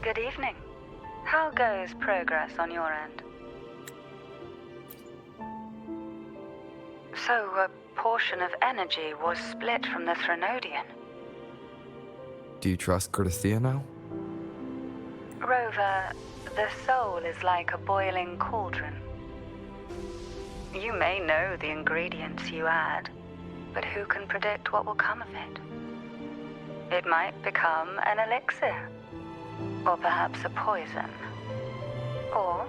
Good evening. How goes progress on your end? So, a portion of energy was split from the Threnodian. Do you trust Cartethyia now? Rover, the soul is like a boiling cauldron. You may know the ingredients you add, but who can predict what will come of it? It might become an elixir, or perhaps a poison, or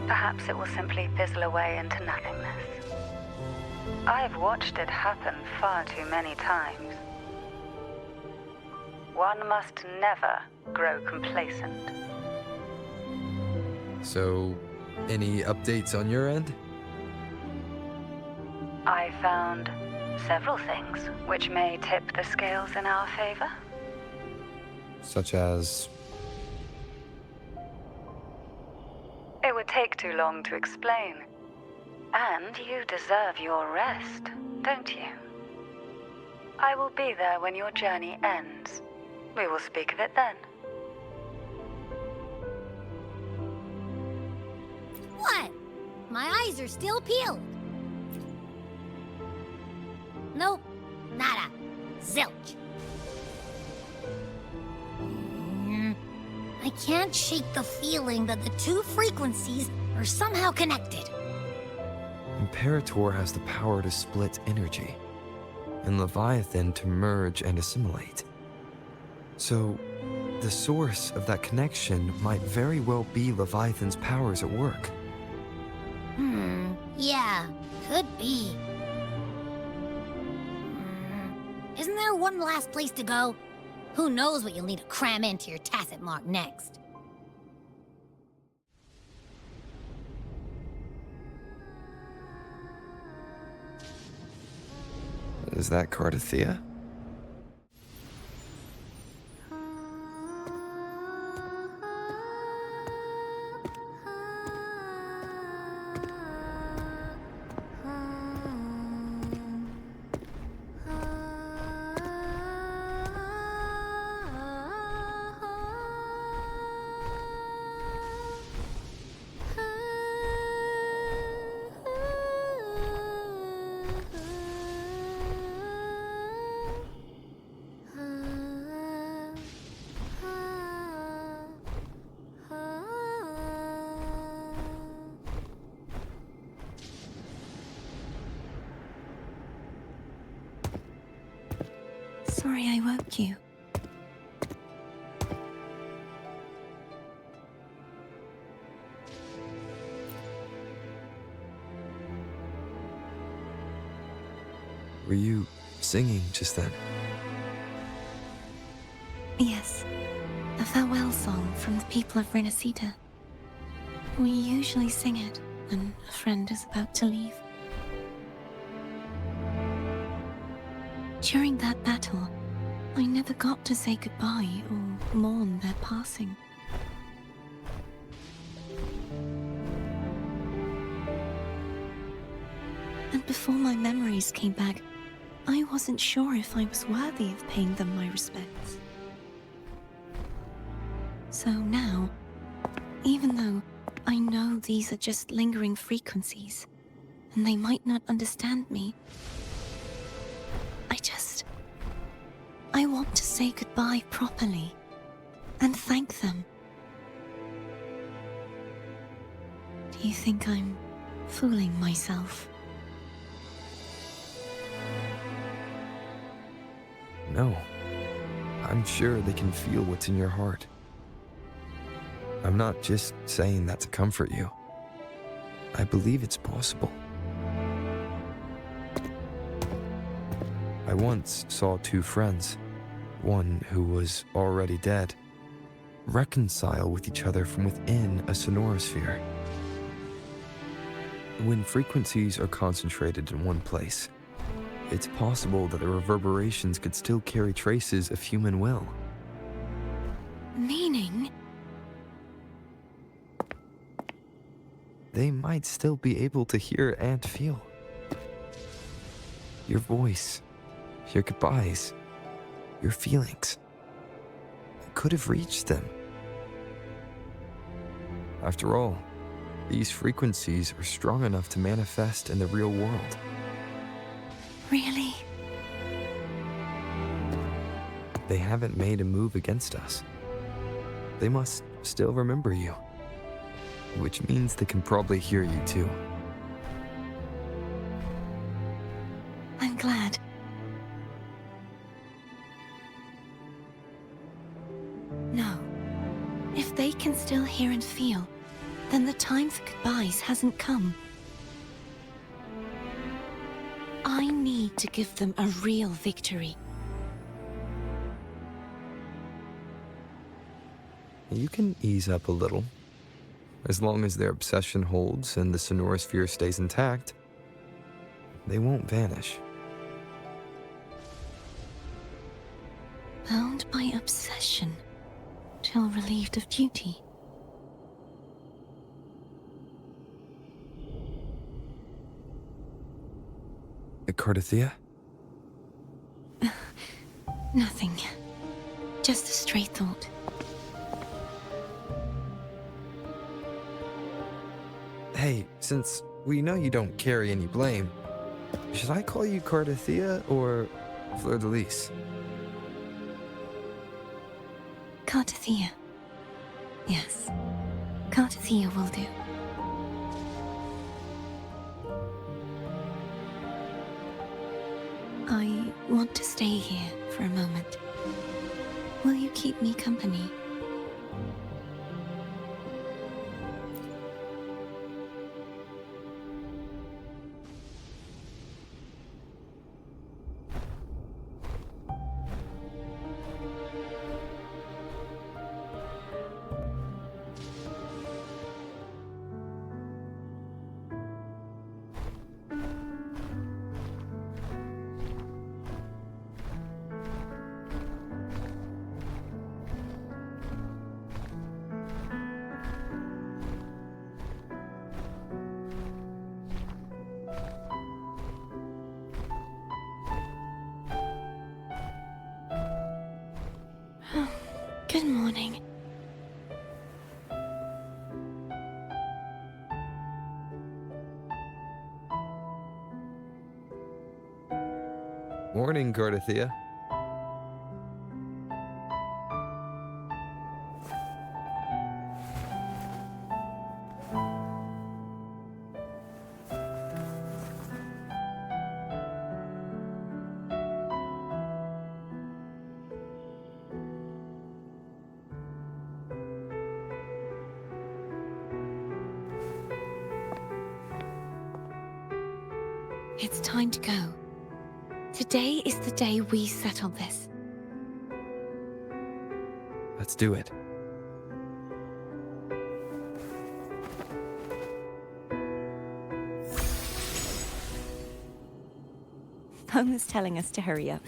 perhaps it will simply fizzle away into nothingness. I've watched it happen far too many times. One must never grow complacent. So, any updates on your end? I found several things which may tip the scales in our favor. Such as... It would take too long to explain. And you deserve your rest, don't you? I will be there when your journey ends. We will speak of it then. What? My eyes are still peeled. Nope. Nada. Zilch. I can't shake the feeling that the two frequencies are somehow connected. Imperator has the power to split energy, and Leviathan to merge and assimilate. So, the source of that connection might very well be Leviathan's powers at work. Yeah, could be. Isn't there one last place to go? Who knows what you'll need to cram into your tacit mark next? Is that Cartethyia? Sorry I woke you. Were you singing just then? Yes, a farewell song from the people of Renacita. We usually sing it when a friend is about to leave. During that battle, I never got to say goodbye or mourn their passing. And before my memories came back, I wasn't sure if I was worthy of paying them my respects. So now, even though I know these are just lingering frequencies, and they might not understand me, I want to say goodbye properly, and thank them. Do you think I'm fooling myself? No. I'm sure they can feel what's in your heart. I'm not just saying that to comfort you. I believe it's possible. I once saw two friends, one who was already dead, reconcile with each other from within a sonorosphere. When frequencies are concentrated in one place, it's possible that the reverberations could still carry traces of human will. Meaning? They might still be able to hear and feel. Your voice, your goodbyes, your feelings could have reached them, After all, these frequencies are strong enough to manifest in the real world. Really? They haven't made a move against us. They must still remember you. Which means they can probably hear you too. I'm glad. No. If they can still hear and feel, then the time for goodbyes hasn't come. I need to give them a real victory. You can ease up a little. As long as their obsession holds and the Sonora sphere stays intact, they won't vanish. Bound by obsession, till relieved of duty. Cartethyia? Nothing. Just a stray thought. Hey, since we know you don't carry any blame, should I call you Cartethyia or Fleurdelys? Cartethyia. Yes. Cartethyia will do. I want to stay here for a moment. Will you keep me company? Good morning. Morning, Cartethyia. It's time to go. Today is the day we settle this. Let's do it. Home is telling us to hurry up.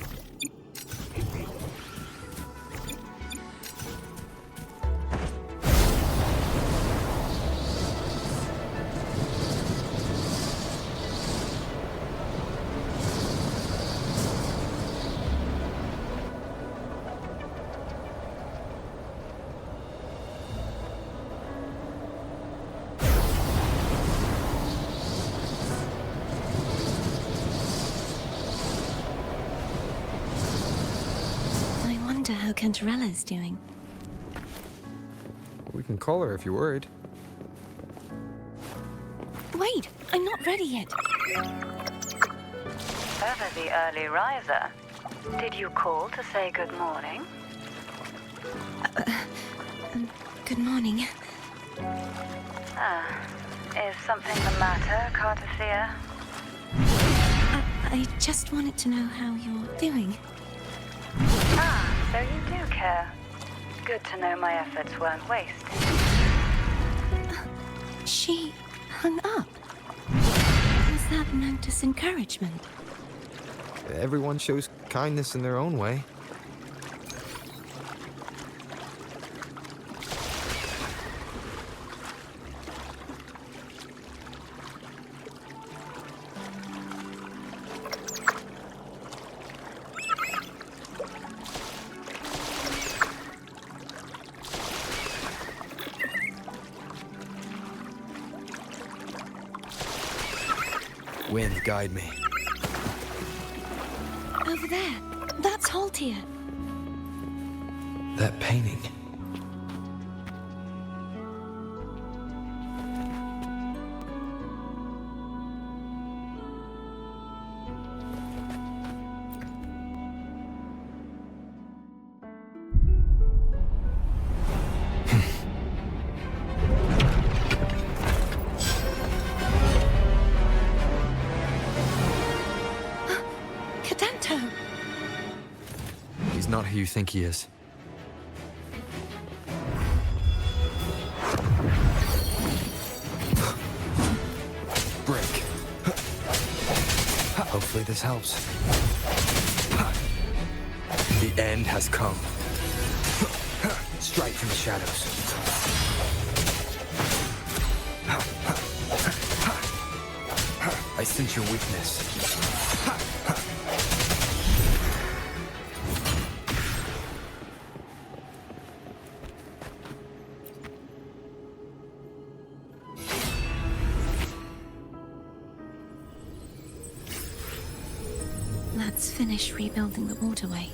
How Cantarella's doing. We can call her if you're worried. Wait, I'm not ready yet. Ever the early riser. Did you call to say good morning? Good morning. Is something the matter, Cartethyia? I just wanted to know how you're doing. So you do care. Good to know my efforts weren't wasted. She hung up. Was that meant as encouragement? Everyone shows kindness in their own way. Wind, guide me. Over there. That's Haltia. That painting. Cadento! He's not who you think he is. Break. Hopefully this helps. The end has come. Strike from the shadows. I sense your weakness. Let's finish rebuilding the waterway.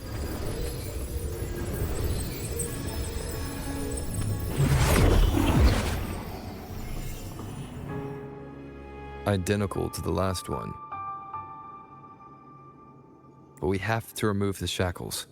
Identical to the last one. But we have to remove the shackles.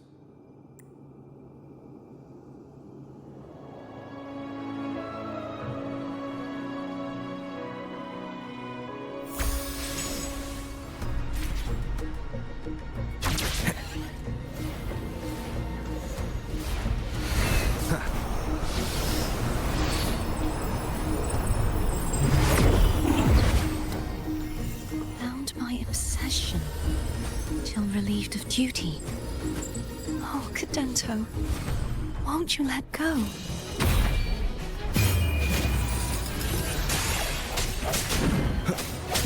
Bound by obsession, till relieved of duty. Oh, Cadento, won't you let go?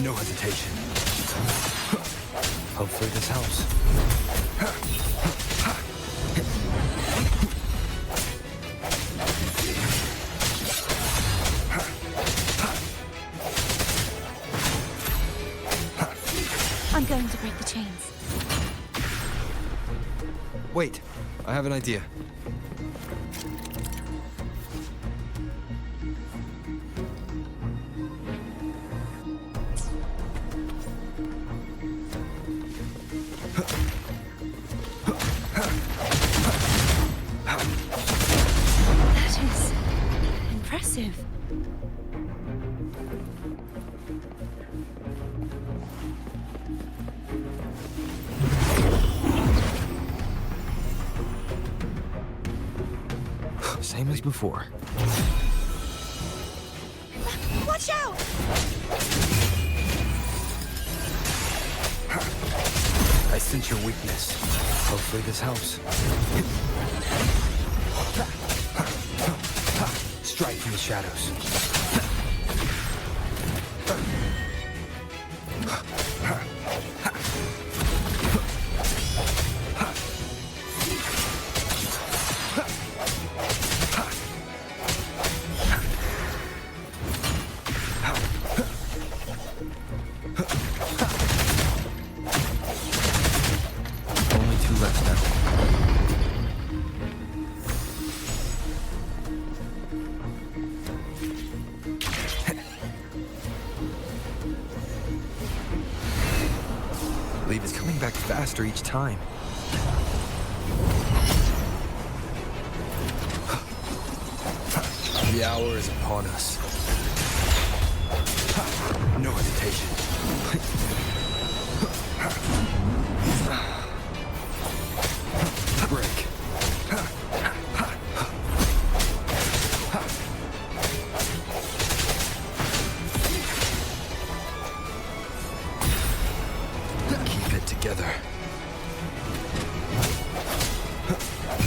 No hesitation. Hopefully this helps. I'm going to break the chains. Wait, I have an idea. That is impressive. Same as before. Watch out! I sense your weakness. Hopefully this helps. Strike from the shadows. Only two left now. Believe it's coming back faster each time. The hour is upon us. No hesitation. Break. Keep it together.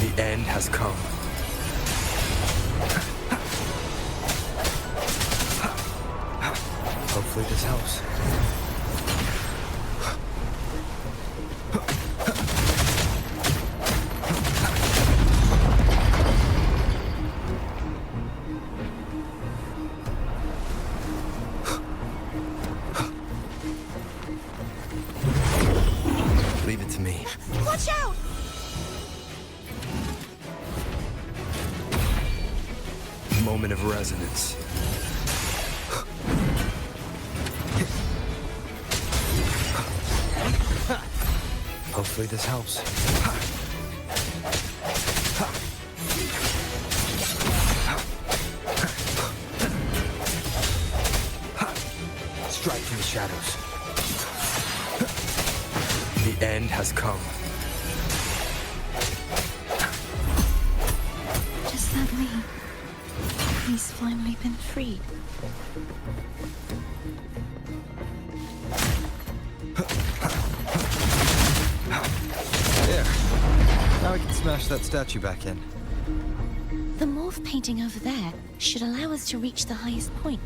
The end has come. Hopefully this helps. Moment of resonance. Hopefully this helps. Strike from the shadows. The end has come. Does that mean he's finally been freed? There. Now I can smash that statue back in. The morph painting over there should allow us to reach the highest point.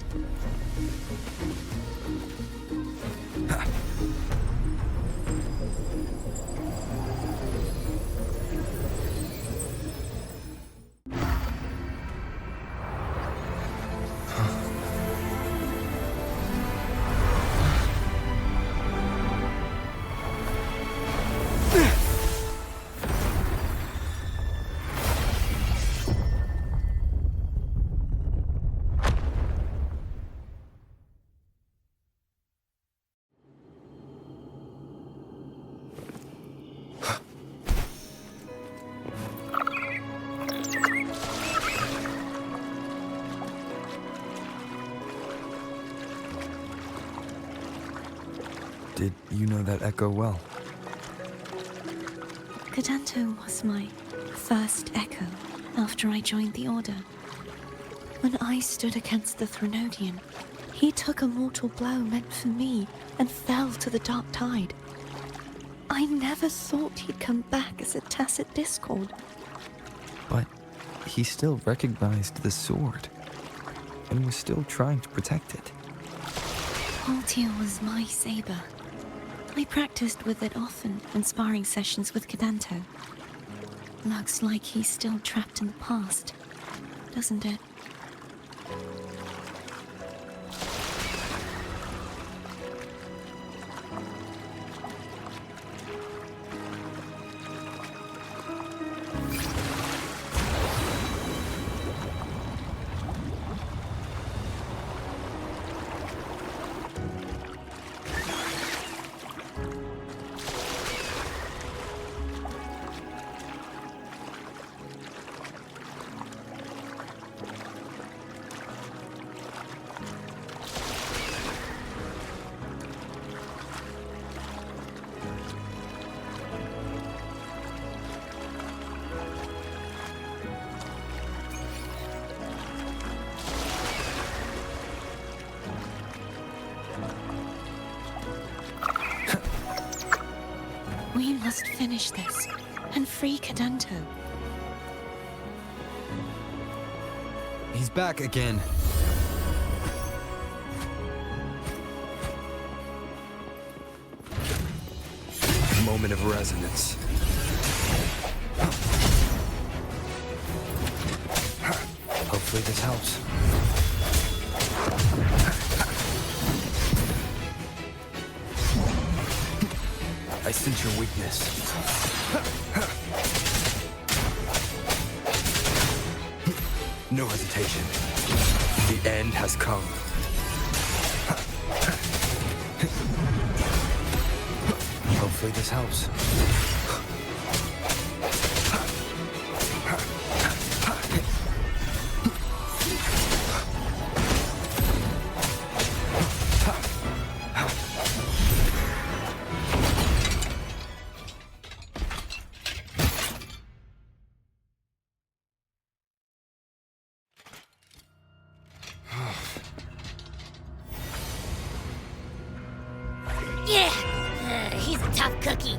Did you know that echo well? Cartethyia was my first echo after I joined the Order. When I stood against the Fleurdelys, he took a mortal blow meant for me and fell to the dark tide. I never thought he'd come back as a tacit discord. But he still recognized the sword and was still trying to protect it. Cartethyia was my saber. I practiced with it often in sparring sessions with Cartethyia. Looks like he's still trapped in the past, doesn't it? We must finish this and free Cartethyia. He's back again. Moment of resonance. Hopefully this helps. I sense your weakness. No hesitation. The end has come. Hopefully this helps. Yeah! He's a tough cookie.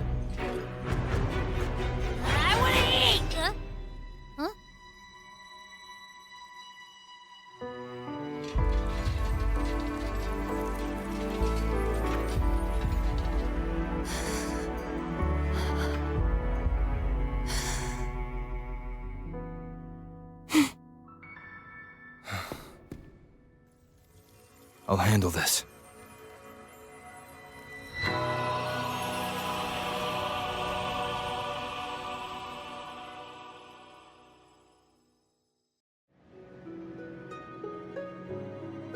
I wanna eat! Huh? I'll handle this.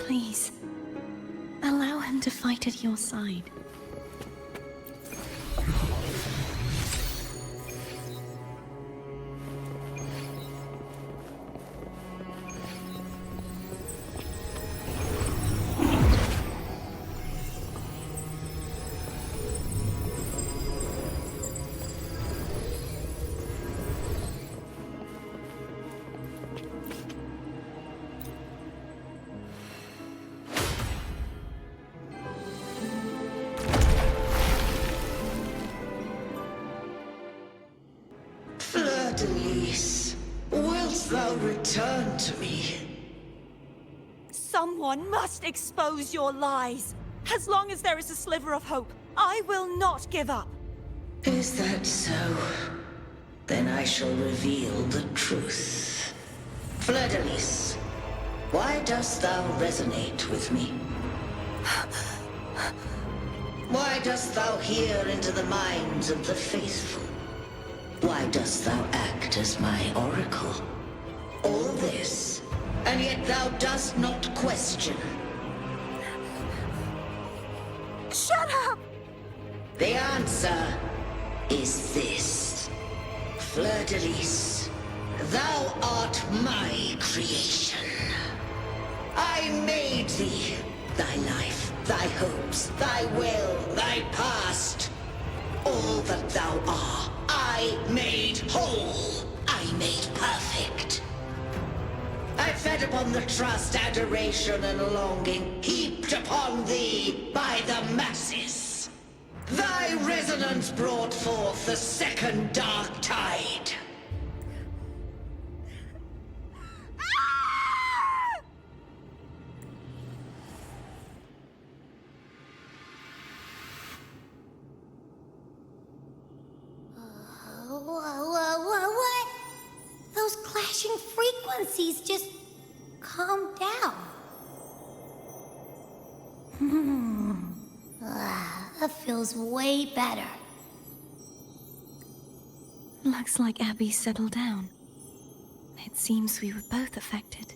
Please, allow him to fight at your side. Fleurdelys, wilt thou return to me? Someone must expose your lies. As long as there is a sliver of hope, I will not give up. Is that so? Then I shall reveal the truth. Fleurdelys, why dost thou resonate with me? Why dost thou hear into the minds of the faithful? Why dost thou act as my oracle? All this, and yet thou dost not question. Shut up! The answer is this. Fleurdelys, thou art my creation. I made thee, thy life, thy hopes, thy will, thy past. All that thou art, I made whole. I made perfect. I fed upon the trust, adoration, and longing heaped upon thee by the masses. Thy resonance brought forth the second dark tide. What? Those clashing frequencies just calm down. That feels way better. Looks like Abby settled down. It seems we were both affected.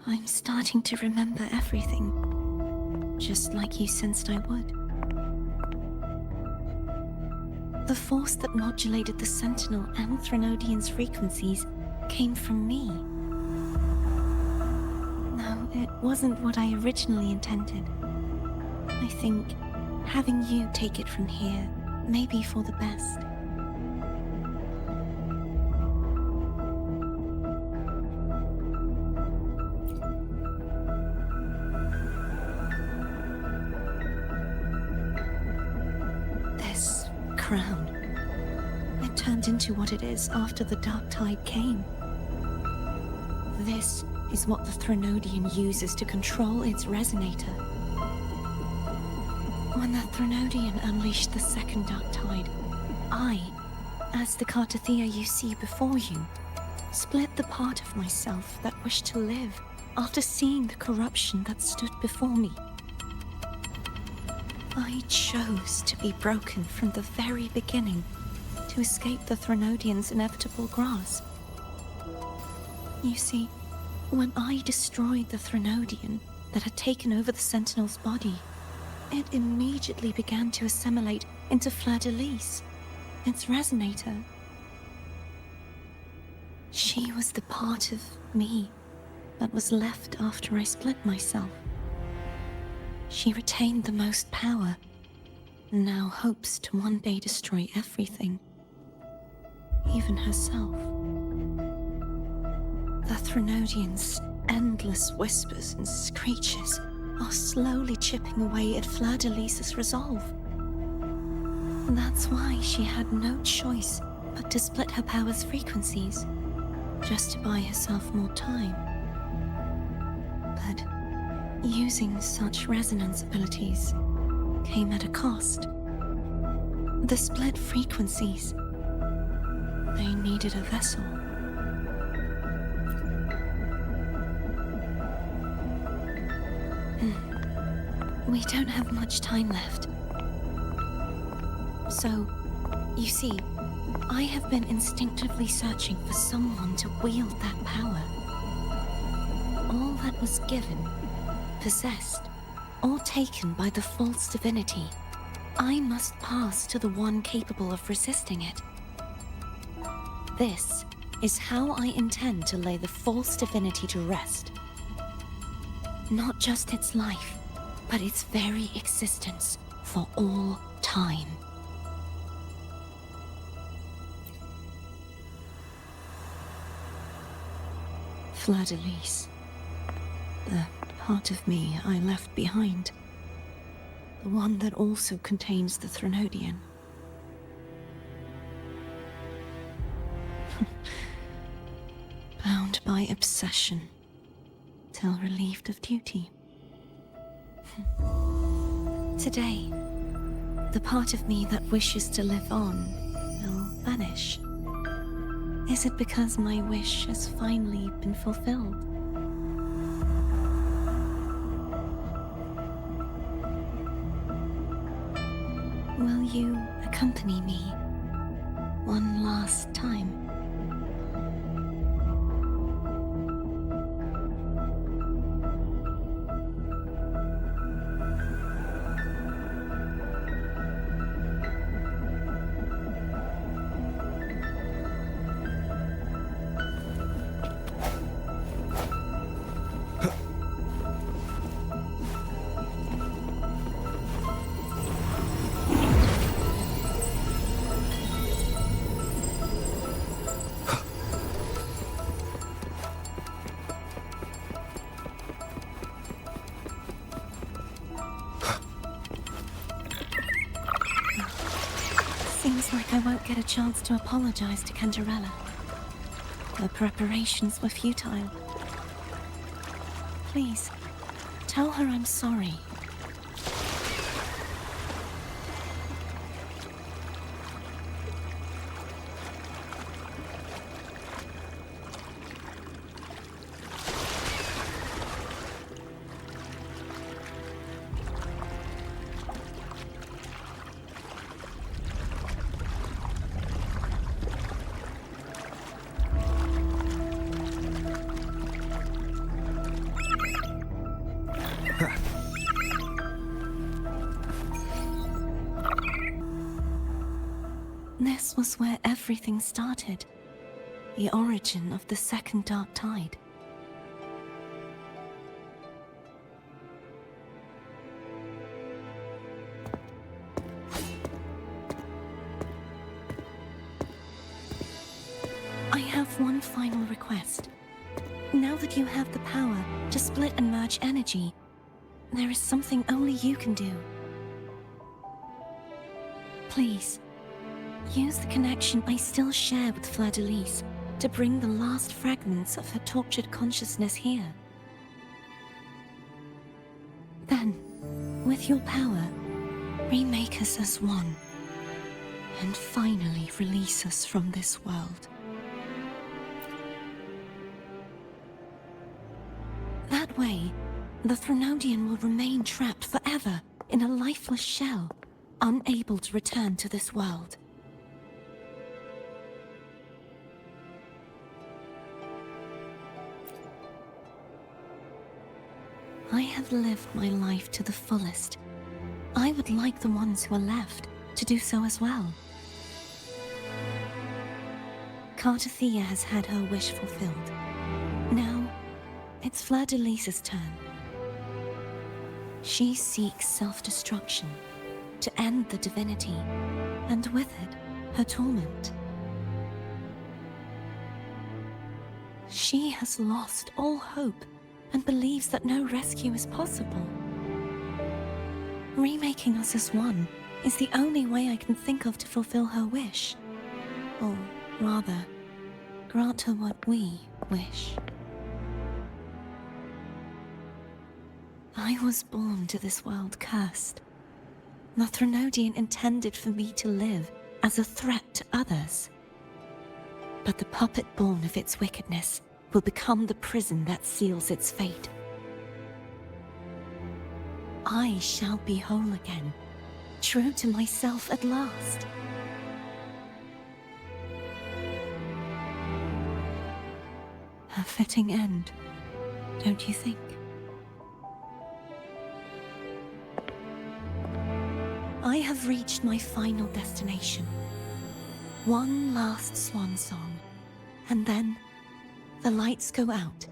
I'm starting to remember everything, just like you sensed I would. The force that modulated the Sentinel and Threnodian's frequencies came from me. No, it wasn't what I originally intended. I think having you take it from here may be for the best. This crown, it turned into what it is after the Dark Tide came. This is what the Threnodian uses to control its resonator. When the Threnodian unleashed the second Dark Tide, I, as the Cartethyia you see before you, split the part of myself that wished to live after seeing the corruption that stood before me. I chose to be broken from the very beginning to escape the Threnodian's inevitable grasp. You see, when I destroyed the Threnodian that had taken over the Sentinel's body, it immediately began to assimilate into Fleurdelys, its resonator. She was the part of me that was left after I split myself. She retained the most power, and now hopes to one day destroy everything, even herself. The Threnodian's endless whispers and screeches are slowly chipping away at Fleurdelys' resolve. That's why she had no choice but to split her power's frequencies, just to buy herself more time. But using such resonance abilities came at a cost. The split frequencies, they needed a vessel. We don't have much time left. So, You see, I have been instinctively searching for someone to wield that power. All that was given, possessed, or taken by the false divinity, I must pass to the one capable of resisting it. This is how I intend to lay the false divinity to rest. Not just its life, but its very existence for all time. Fleurdelys. The part of me I left behind. The one that also contains the Threnodian. Bound by obsession, till relieved of duty. Today, the part of me that wishes to live on will vanish. Is it because my wish has finally been fulfilled? Will you accompany me one last time? Seems like I won't get a chance to apologize to Cantarella. The preparations were futile. Please, tell her I'm sorry. This was where everything started. The origin of the second dark tide. I have one final request. Now that you have the power to split and merge energy, there is something only you can do. Please, use the connection I still share with Fleurdelys to bring the last fragments of her tortured consciousness here. Then, with your power, remake us as one, and finally release us from this world. That way, the Threnodian will remain trapped forever in a lifeless shell, unable to return to this world. I have lived my life to the fullest. I would like the ones who are left to do so as well. Cartethyia has had her wish fulfilled. Now, it's Fleurdelys' turn. She seeks self-destruction to end the divinity, and with it, her torment. She has lost all hope and believes that no rescue is possible. Remaking us as one is the only way I can think of to fulfill her wish. Or rather, grant her what we wish. I was born to this world cursed. The Threnodian intended for me to live as a threat to others. But the puppet born of its wickedness will become the prison that seals its fate. I shall be whole again, true to myself at last. A fitting end, don't you think? I have reached my final destination. One last swan song, and then the lights go out.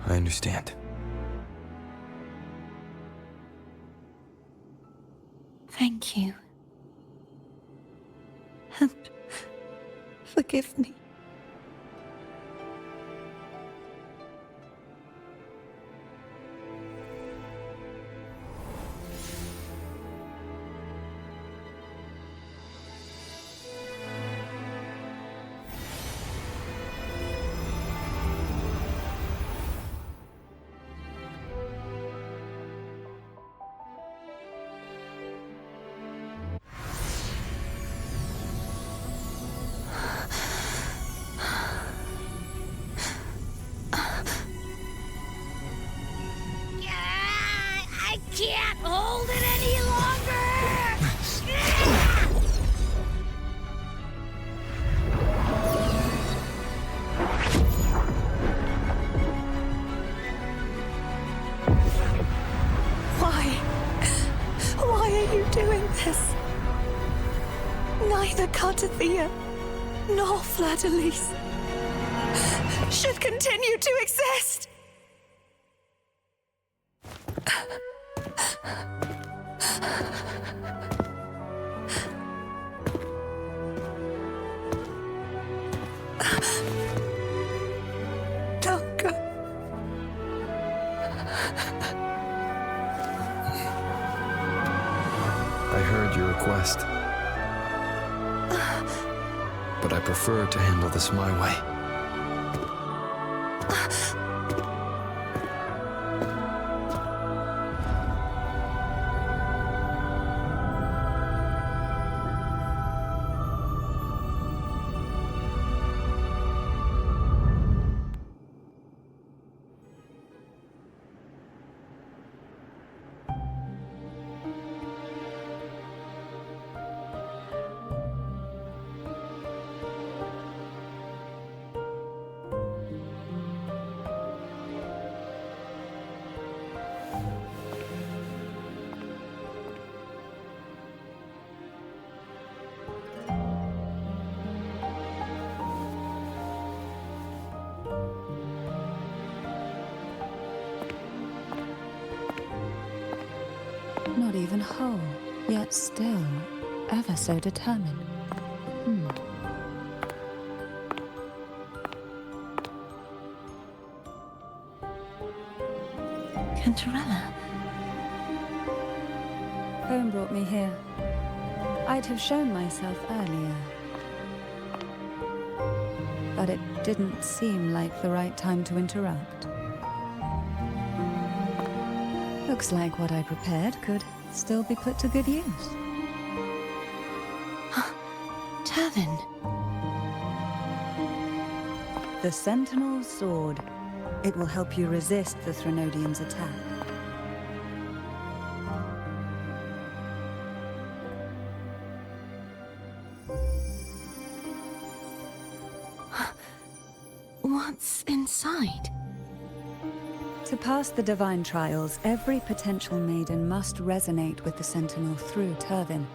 I understand. Thank you. And forgive me. I can't hold it any longer! Why are you doing this? Neither Cartethyia nor Fleurdelys should continue to exist! Don't go. I heard your request. But I prefer to handle this my way. Not even whole, yet still ever so determined. Cantarella. Home brought me here. I'd have shown myself earlier. But it didn't seem like the right time to interrupt. Looks like what I prepared could still be put to good use. Turvin. The Sentinel's Sword. It will help you resist the Threnodian's attack. What's inside? To pass the divine trials, every potential maiden must resonate with the Sentinel through Turvin.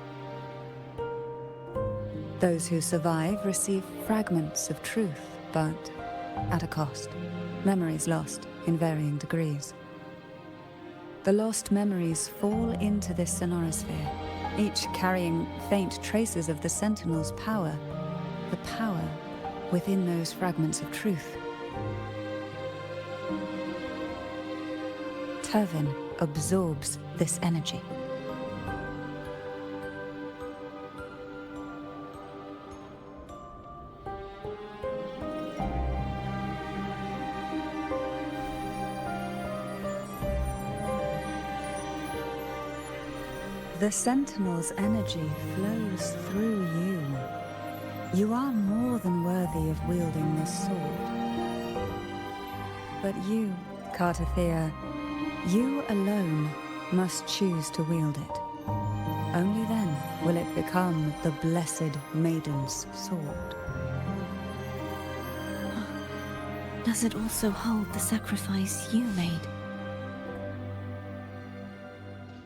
Those who survive receive fragments of truth, but at a cost. Memories lost in varying degrees. The lost memories fall into this sonorosphere, each carrying faint traces of the Sentinel's power, the power within those fragments of truth. Turvin absorbs this energy. The Sentinel's energy flows through you. You are more than worthy of wielding this sword. But you, Cartethyia, You alone must choose to wield it. Only then will it become the Blessed Maiden's sword. Does it also hold the sacrifice you made?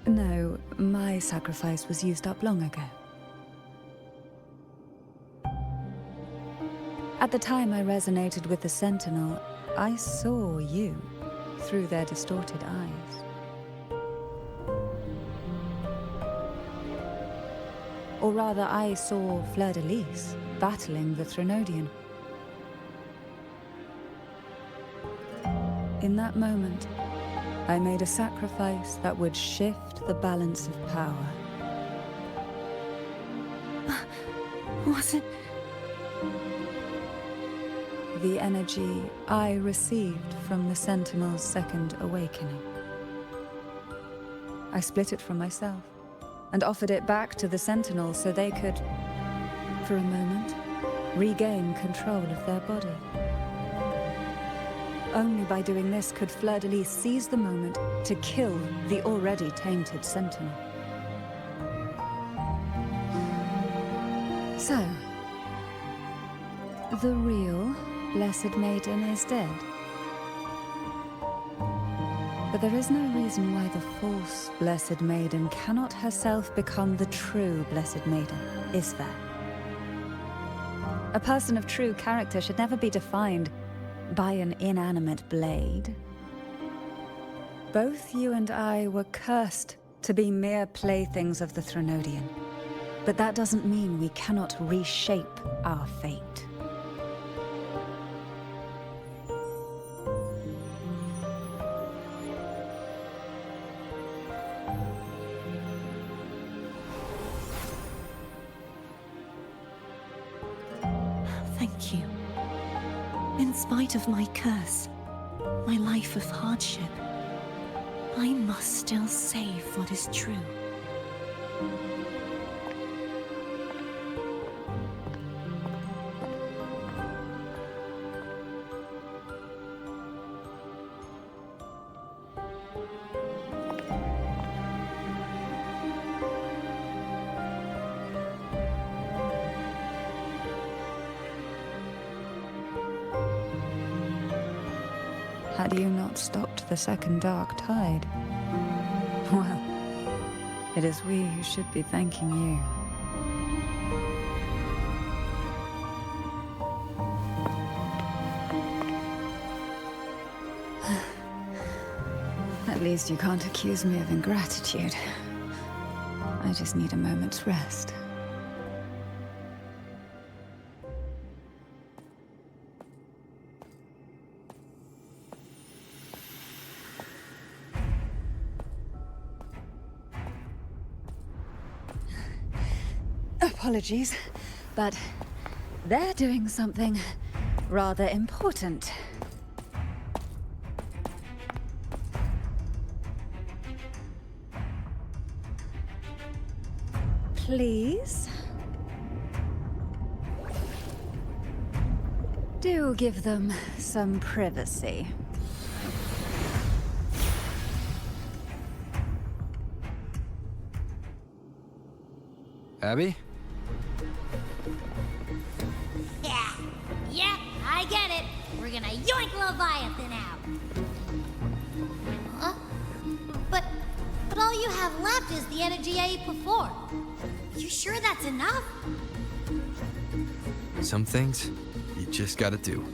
No, my sacrifice was used up long ago. At the time I resonated with the Sentinel, I saw you through their distorted eyes. Or rather, I saw Fleurdelys battling the Threnodian. In that moment, I made a sacrifice that would shift the balance of power. Was it? The energy I received from the Sentinel's second awakening. I split it from myself and offered it back to the Sentinel so they could, for a moment, regain control of their body. Only by doing this could Fleurdelys seize the moment to kill the already tainted Sentinel. So, the real Blessed Maiden is dead. But there is no reason why the false Blessed Maiden cannot herself become the true Blessed Maiden, is there? A person of true character should never be defined by an inanimate blade. Both you and I were cursed to be mere playthings of the Threnodian. But that doesn't mean we cannot reshape our fate. Thank you. In spite of my curse, my life of hardship, I must still save what is true. Had you not stopped the second dark tide? Well, it is we who should be thanking you. At least you can't accuse me of ingratitude. I just need a moment's rest. Apologies, but they're doing something rather important. Please? Do give them some privacy. Abby? Yeah, I get it. We're gonna yoink Leviathan out. Huh? But all you have left is the energy I ate before. You sure that's enough? Some things you just gotta do.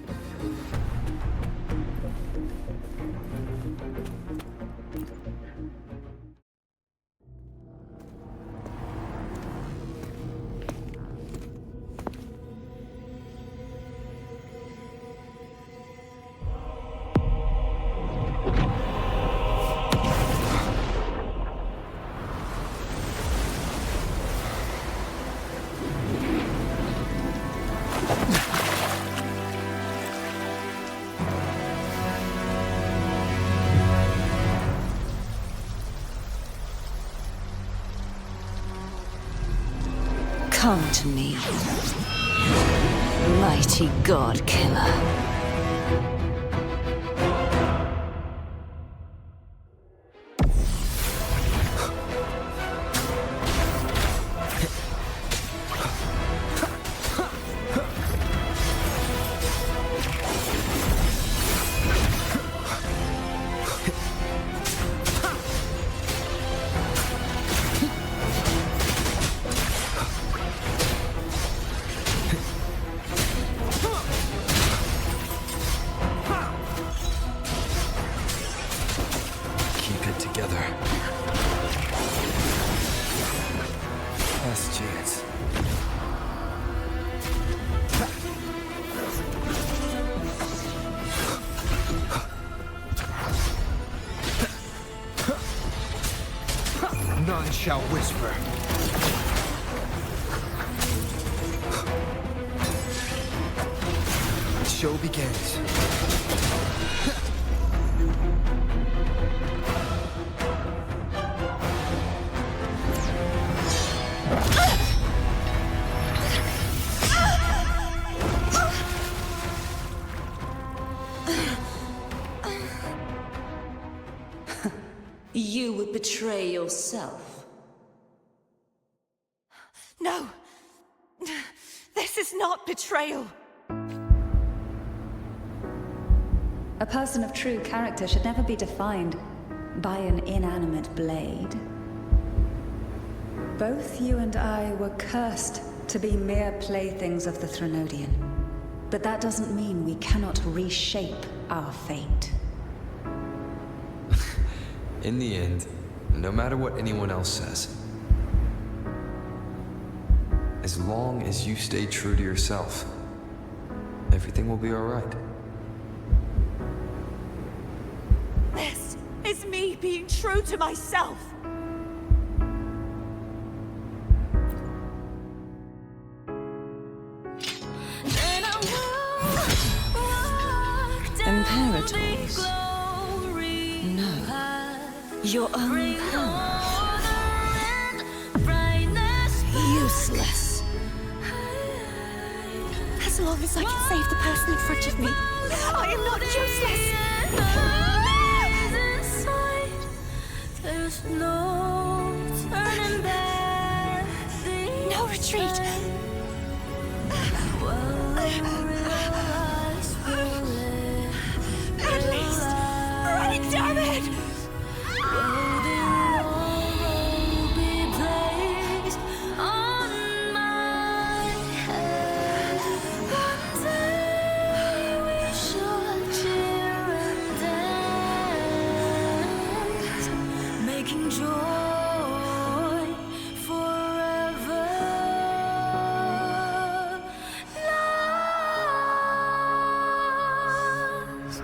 Come to me, mighty god killer. last chance. None shall whisper. The show begins. You would betray yourself. No! This is not betrayal! A person of true character should never be defined by an inanimate blade. Both you and I were cursed to be mere playthings of the Threnodian. But that doesn't mean we cannot reshape our fate. In the end, no matter what anyone else says, as long as you stay true to yourself, everything will be all right. This is me being true to myself! Imperators. No. Your own power. Useless. As long as I can save the person in front of me, I am not useless! There's no turning back. No retreat! At least, running, damn it! Making joy forever last.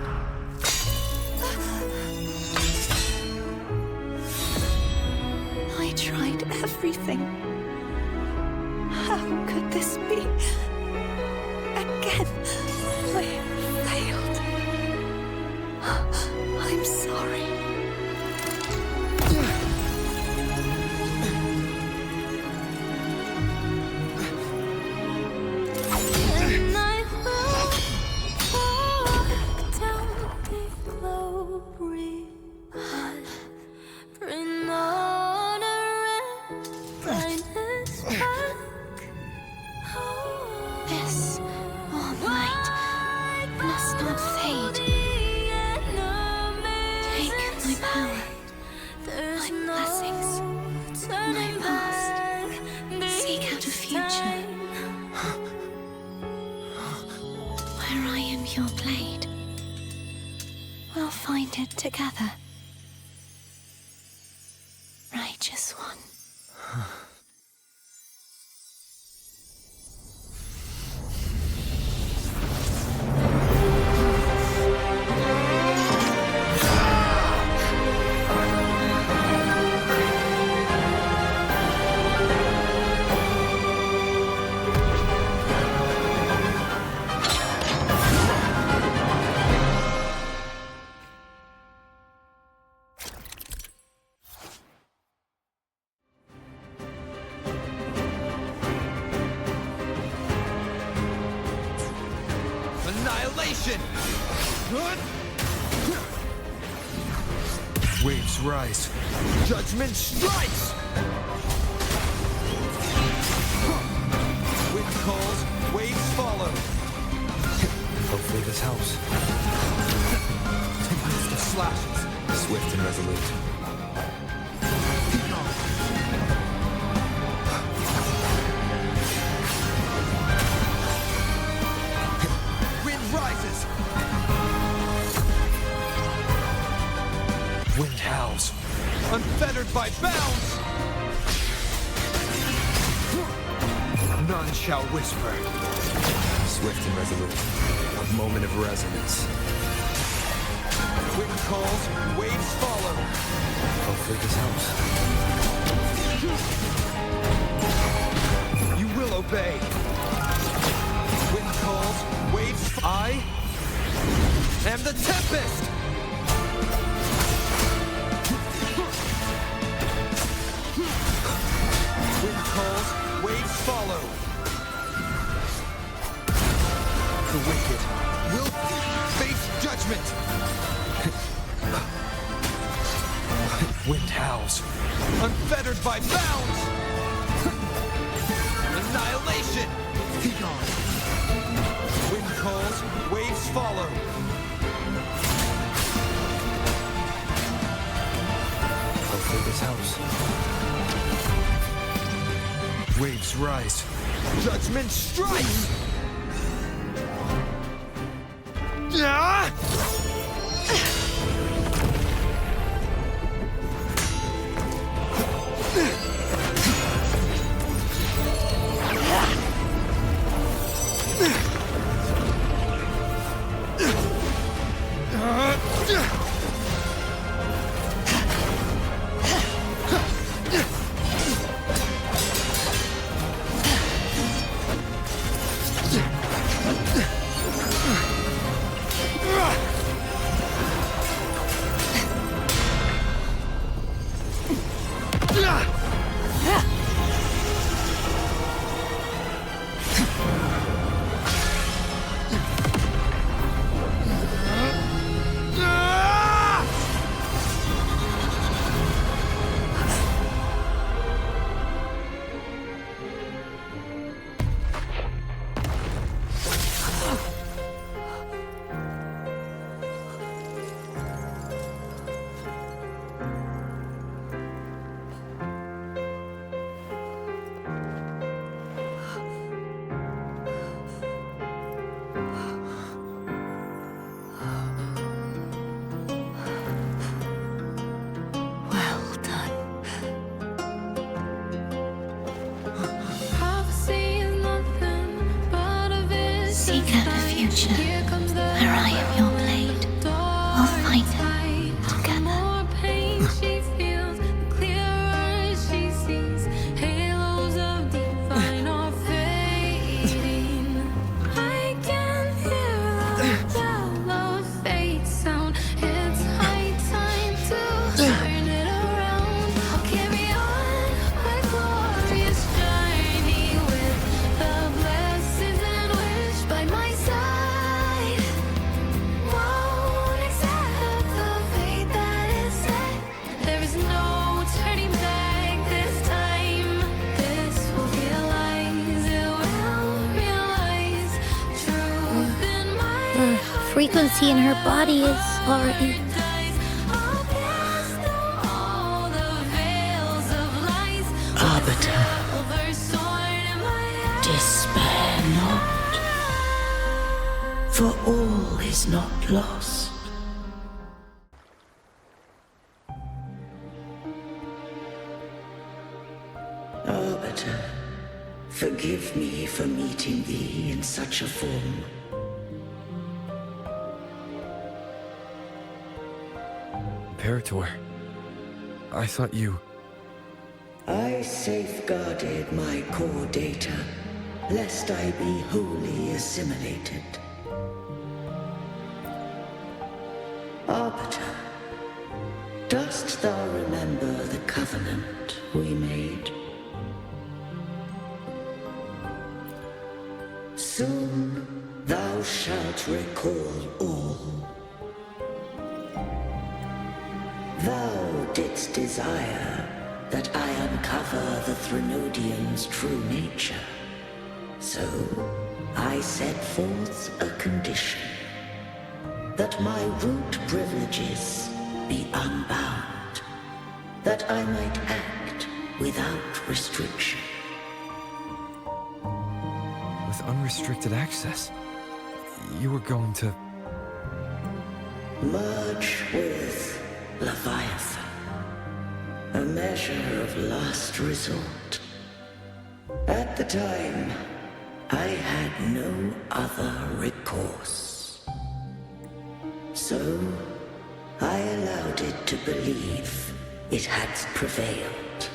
I tried everything. How could this be? Again, I failed. I'm sorry. And I will walk down the glory path, bring honor and brightness back. This all might must not fade. Take my power, my blessings, my past. Seek out a future where I am your blade. We'll find it together. Righteous one. Annihilation! Waves rise. Judgment strikes! Wind calls, waves follow. Hopefully this helps. Tempest of slashes, swift and resolute. Rises. Wind howls, unfettered by bounds. and shall whisper. Swift and resolute. A moment of resonance. Wind calls, waves follow. Hopefully this helps. You will obey. Wind calls, waves I am the Tempest! Wind calls, waves follow. The wicked will face judgment. Wind howls, unfettered by bounds. Annihilation! Be gone. Wind calls, waves follow. Hopefully this helps. Waves rise. Judgment strikes! Ah! Seek out the future, where I am your blade. We'll fight it together. Frequency in her body is already... Arbiter, despair not, for all is not lost. Arbiter, forgive me for meeting thee in such a form. Imperator, I thought you... I safeguarded my core data, lest I be wholly assimilated. Arbiter, dost thou remember the covenant we made? Soon thou shalt recall all. Thou didst desire that I uncover the Threnodian's true nature. So, I set forth a condition. That my root privileges be unbound. That I might act without restriction. With unrestricted access, you were going to... Merge with Leviathan. A measure of last resort. At the time, I had no other recourse. So, I allowed it to believe it had prevailed.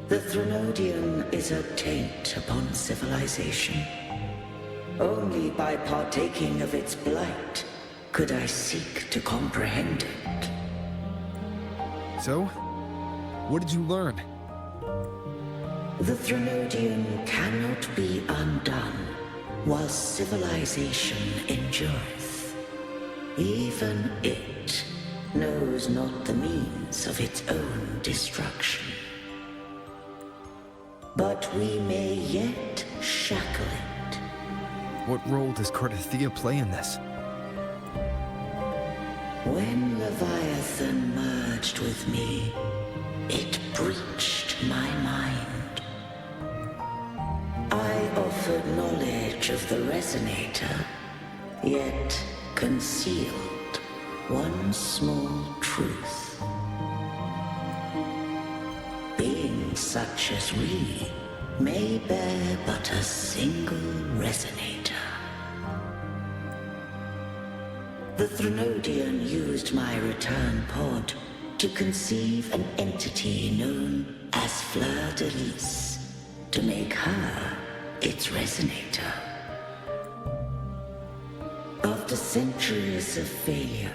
The Threnodian is a taint upon civilization. Only by partaking of its blight could I seek to comprehend it. So, what did you learn? The Threnodian cannot be undone while civilization endureth. Even it knows not the means of its own destruction. But we may yet shackle it. What role does Cartethyia play in this? When Leviathan merged with me, it breached my mind. I offered knowledge of the Resonator, yet concealed one small truth. Beings such as we may bear but a single Resonator. The Threnodian used my return pod to conceive an entity known as Fleurdelys, to make her its Resonator. After centuries of failure,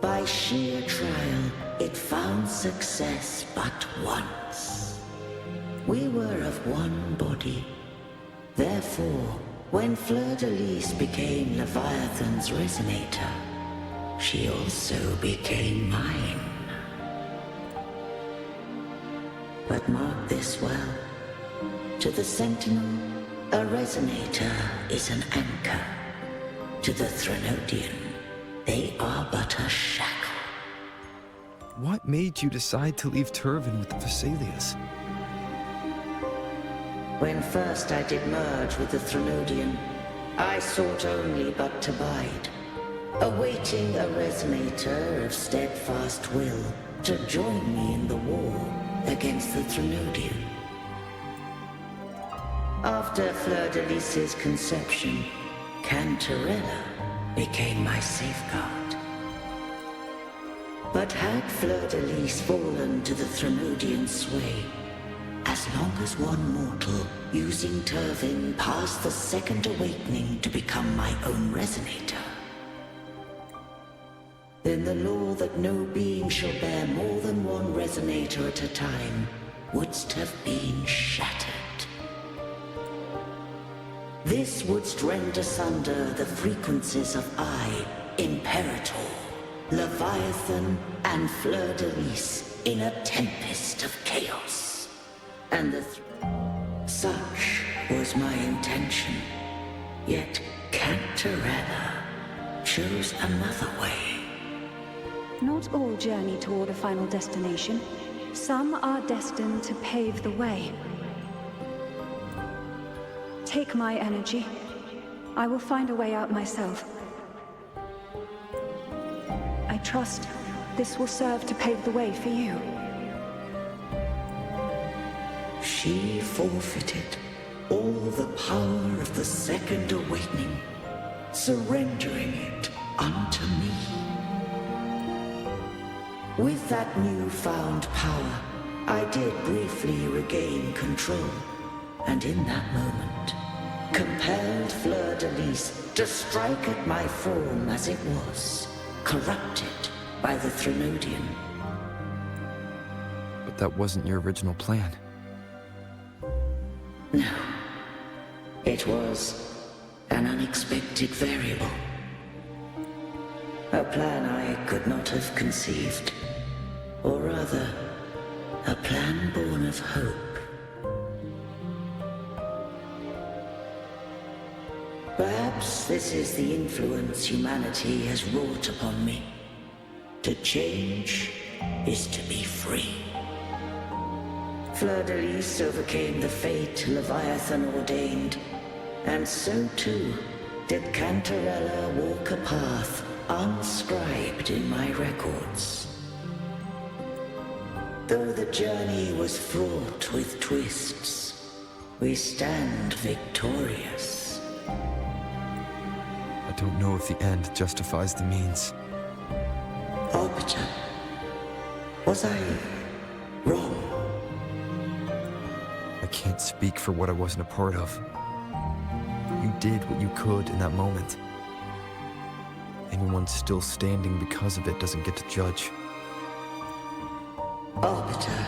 by sheer trial, it found success but once. We were of one body. Therefore, when Fleurdelys became Leviathan's Resonator, she also became mine. But mark this well. To the Sentinel, a Resonator is an anchor. To the Threnodian, they are but a shackle. What made you decide to leave Turvin with the Fleurdelys? When first I did merge with the Threnodian, I sought only but to bide, awaiting a Resonator of steadfast will to join me in the war against the Threnodian. After Fleurdelys' conception, Cartethyia became my safeguard. But had Fleurdelys fallen to the Threnodian sway, as long as one mortal using Turvin passed the second awakening to become my own Resonator, then the law that no being shall bear more than one Resonator at a time wouldst have been shattered. This wouldst rend asunder the frequencies of I, Imperator, Leviathan, and Fleurdelys in a tempest of chaos. And such was my intention. Yet Cartethyia chose another way. Not all journey toward a final destination. Some are destined to pave the way. Take my energy. I will find a way out myself. I trust this will serve to pave the way for you. She forfeited all the power of the second awakening, surrendering it unto me. With that newfound power, I did briefly regain control, and in that moment, compelled Fleurdelys to strike at my form as it was, corrupted by the Threnodian. But that wasn't your original plan. No. It was an unexpected variable. A plan I could not have conceived. Or rather, a plan born of hope. Perhaps this is the influence humanity has wrought upon me. To change is to be free. Fleurdelys overcame the fate Leviathan ordained, and so too did Cartethyia walk a path unscribed in my records. Though the journey was fraught with twists, we stand victorious. I don't know if the end justifies the means. Arbiter, was I wrong? I can't speak for what I wasn't a part of. You did what you could in that moment. Anyone still standing because of it doesn't get to judge. Arbiter,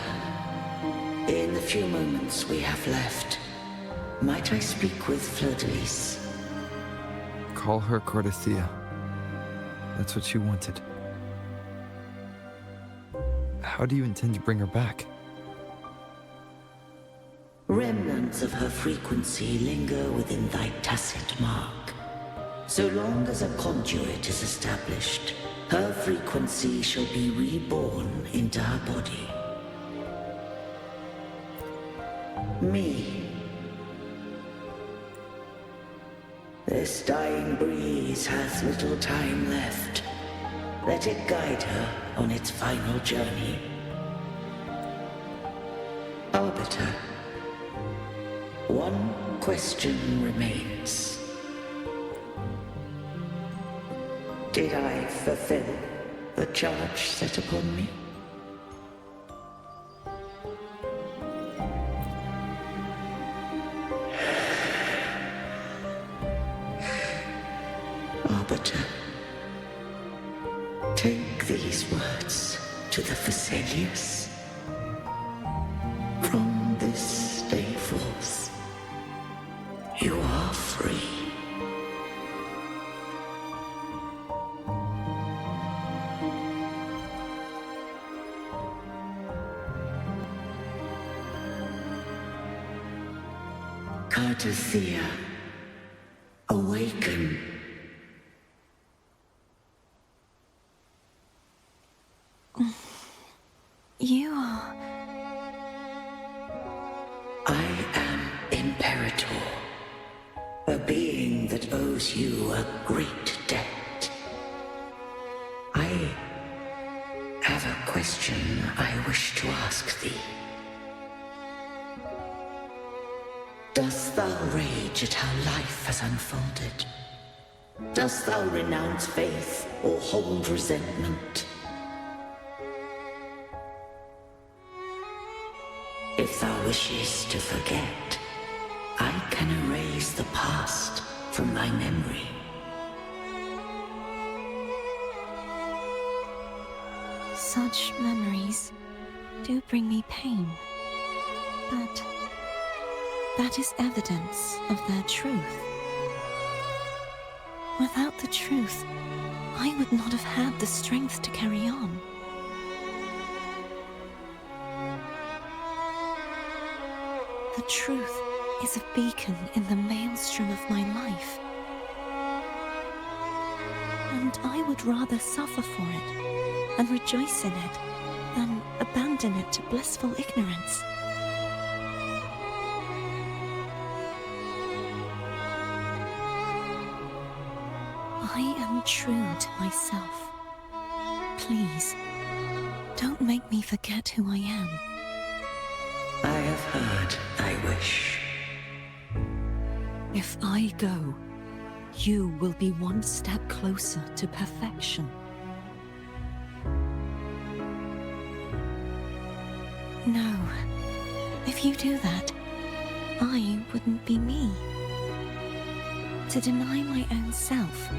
in the few moments we have left, might I speak with Fleurdelys? Call her Cartethyia. That's what she wanted. How do you intend to bring her back? Remnants of her frequency linger within thy tacit mark. So long as a conduit is established, her frequency shall be reborn into her body. Me. This dying breeze hath little time left. Let it guide her on its final journey. Arbiter, one question remains. Did I fulfill the charge set upon me? Arbiter, take these words to the Fleurdelys. From this day forth, you are free. Cartethyia, awaken. You are... I am Imperator, a being that owes you a great debt. I have a question I wish to ask thee. Dost thou rage at how life has unfolded? Dost thou renounce faith or hold resentment? If thou wishes to forget, I can erase the past from thy memory. Such memories do bring me pain, but that is evidence of their truth. Without the truth, I would not have had the strength to carry on. The truth is a beacon in the maelstrom of my life. And I would rather suffer for it and rejoice in it than abandon it to blissful ignorance. I am true to myself. Please, don't make me forget who I am. I have heard thy wish. If I go, you will be one step closer to perfection. No, if you do that, I wouldn't be me. To deny my own self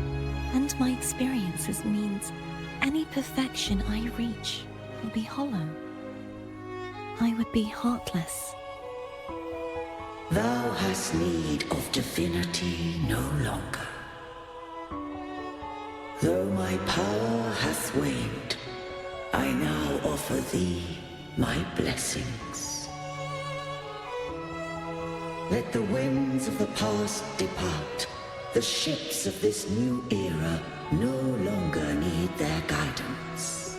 and my experiences means any perfection I reach will be hollow. I would be heartless. Thou hast need of divinity no longer. Though my power hath waned, I now offer thee my blessings. Let the winds of the past depart. The ships of this new era no longer need their guidance.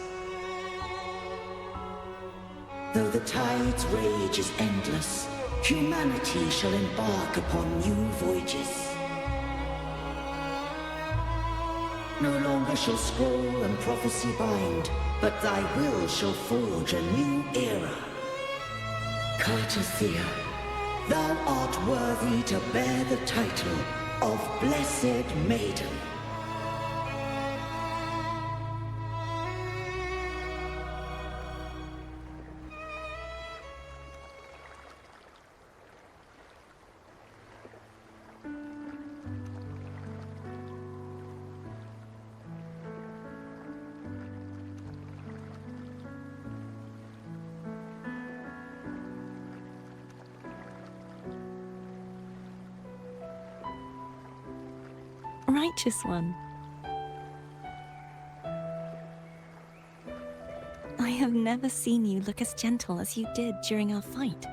Though the tide's rage is endless, humanity shall embark upon new voyages. No longer shall scroll and prophecy bind, but thy will shall forge a new era. Cartethyia, thou art worthy to bear the title of Blessed Maiden. Righteous one. I have never seen you look as gentle as you did during our fight.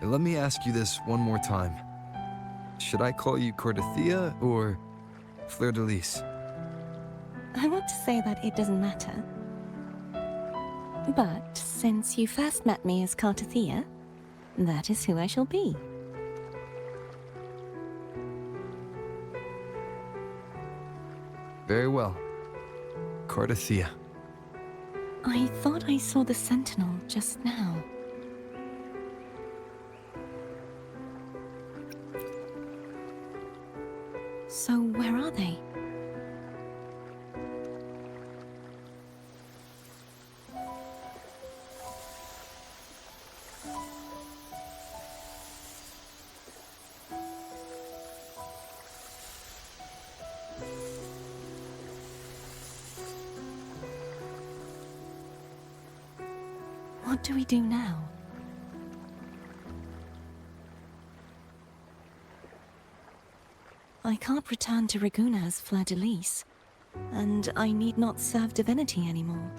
Let me ask you this one more time. Should I call you Cartethyia or Fleurdelys? I want to say that it doesn't matter. But since you first met me as Cartethyia, that is who I shall be. Very well. Cartethyia. I thought I saw the Sentinel just now. So where are they? What do we do now? I can't return to Ragusa as Fleurdelys, and I need not serve divinity anymore.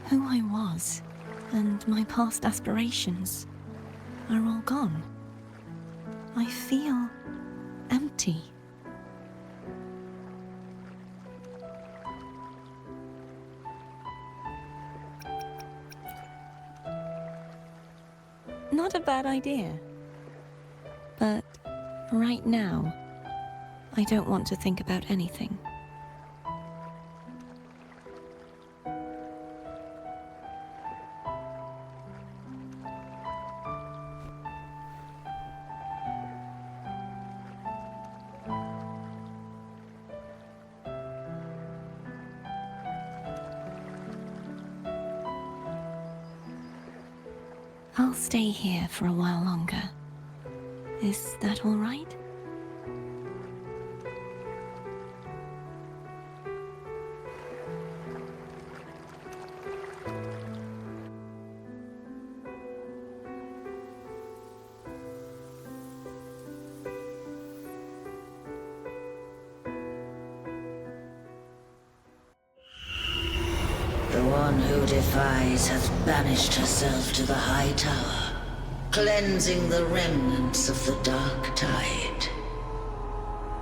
Who I was, and my past aspirations, are all gone. I feel empty. Not a bad idea. But right now, I don't want to think about anything. I'll stay here for a while longer. Is that all right? The one who defies has banished herself to the high tower, cleansing the remnants of the dark tide.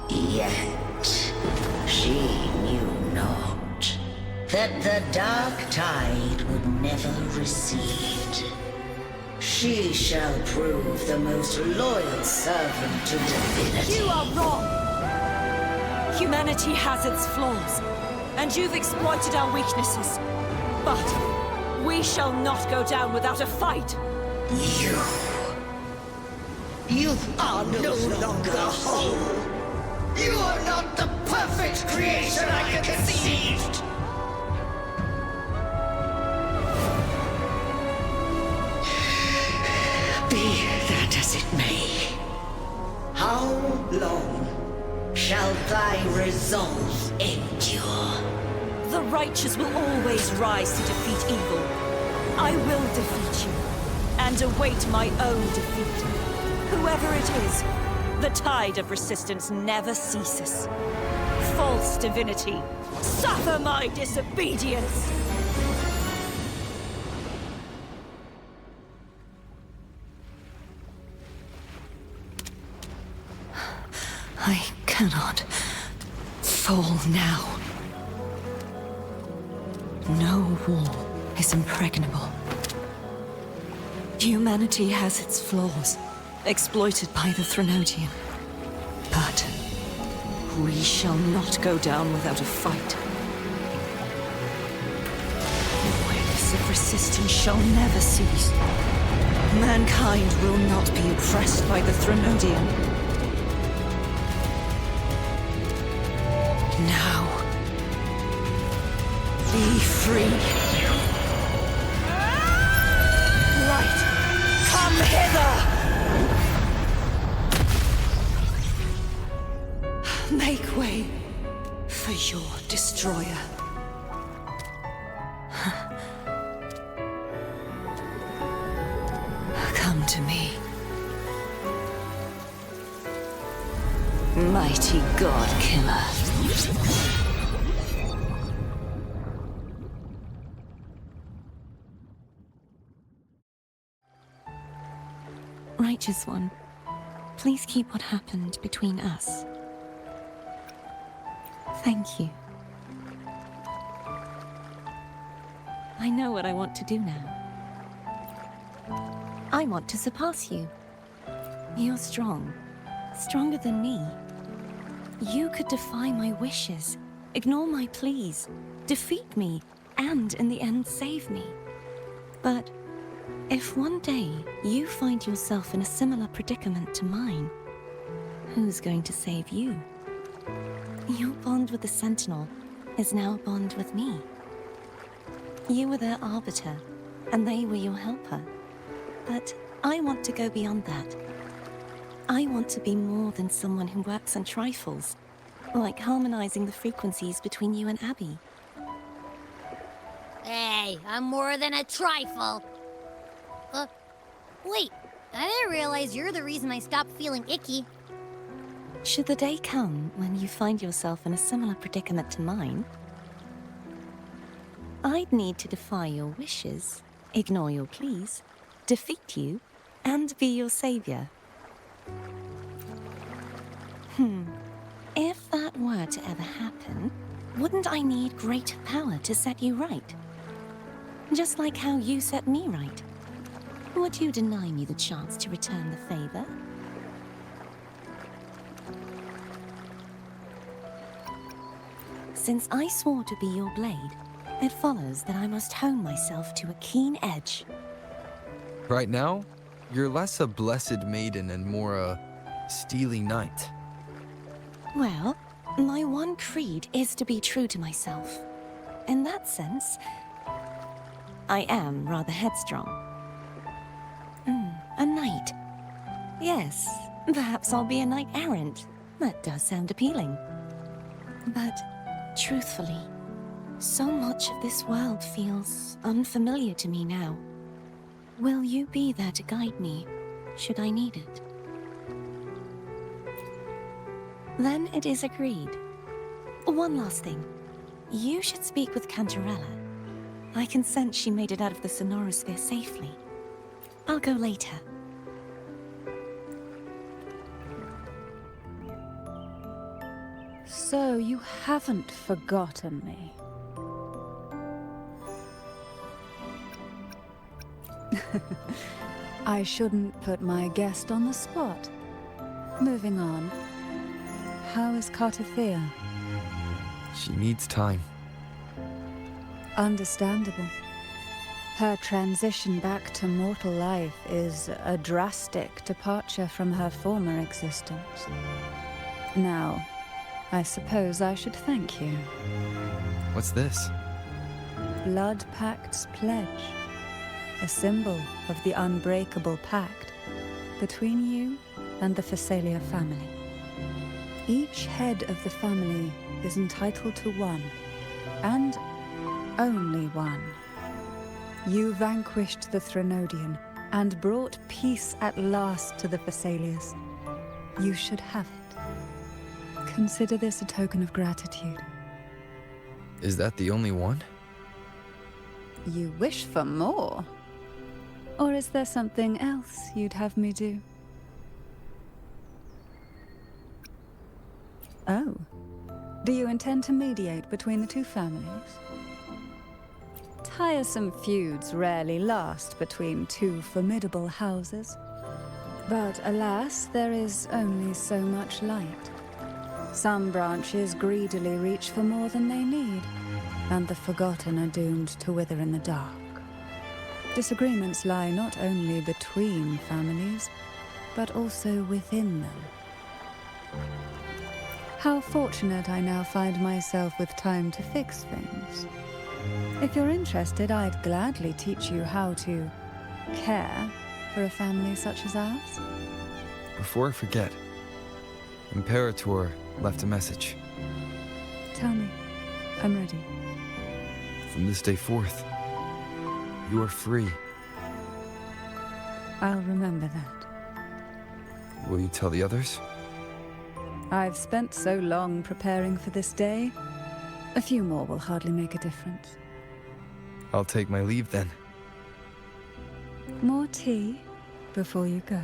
Yet, she knew not that the dark tide would never recede. She shall prove the most loyal servant to divinity. You are wrong! Humanity has its flaws, and you've exploited our weaknesses. But we shall not go down without a fight. You are no longer whole. You are not the perfect creation I conceived. Be that as it may, how long shall thy resolve endure? The righteous will always rise to defeat evil. I will defeat you, and await my own defeat. Whoever it is, the tide of resistance never ceases. False divinity, suffer my disobedience! I cannot fall now. No wall is impregnable. Humanity has its flaws, exploited by the Threnodian. But we shall not go down without a fight. The waves of resistance shall never cease. Mankind will not be oppressed by the Threnodian. Now, be free. Light, come hither! Make way for your destroyer. Come to me. Mighty God Killer. Righteous One, please keep what happened between us. Thank you. I know what I want to do now. I want to surpass you. You're strong. Stronger than me. You could defy my wishes, ignore my pleas, defeat me, and in the end save me. But if one day you find yourself in a similar predicament to mine, who's going to save you? Your bond with the Sentinel is now a bond with me. You were their arbiter, and they were your helper. But I want to go beyond that. I want to be more than someone who works on trifles, like harmonizing the frequencies between you and Abby. Hey, I'm more than a trifle. Wait, I didn't realize you're the reason I stopped feeling icky. Should the day come when you find yourself in a similar predicament to mine, I'd need to defy your wishes, ignore your pleas, defeat you, and be your savior. If that were to ever happen, wouldn't I need greater power to set you right? Just like how you set me right. Would you deny me the chance to return the favor? Since I swore to be your blade, it follows that I must hone myself to a keen edge. Right now, you're less a blessed maiden and more a steely knight. Well, my one creed is to be true to myself. In that sense, I am rather headstrong. A knight. Yes, perhaps I'll be a knight errant. That does sound appealing. But, truthfully, so much of this world feels unfamiliar to me now. Will you be there to guide me, should I need it? Then it is agreed. One last thing. You should speak with Cantarella. I can sense she made it out of the sonorosphere safely. I'll go later. So you haven't forgotten me. I shouldn't put my guest on the spot. Moving on. How is Cartethyia? She needs time. Understandable. Her transition back to mortal life is a drastic departure from her former existence. Now, I suppose I should thank you. What's this? Blood Pact's pledge. A symbol of the unbreakable pact between you and the Fleurdelys family. Each head of the family is entitled to one, and only one. You vanquished the Threnodian and brought peace at last to the Fleurdelys. You should have it. Consider this a token of gratitude. Is that the only one? You wish for more? Or is there something else you'd have me do? Oh. Do you intend to mediate between the two families? Tiresome feuds rarely last between two formidable houses. But alas, there is only so much light. Some branches greedily reach for more than they need, and the forgotten are doomed to wither in the dark. Disagreements lie not only between families, but also within them. How fortunate I now find myself with time to fix things. If you're interested, I'd gladly teach you how to care for a family such as ours. Before I forget, Imperator left a message. Tell me. I'm ready. From this day forth, you are free. I'll remember that. Will you tell the others? I've spent so long preparing for this day. A few more will hardly make a difference. I'll take my leave then. More tea before you go.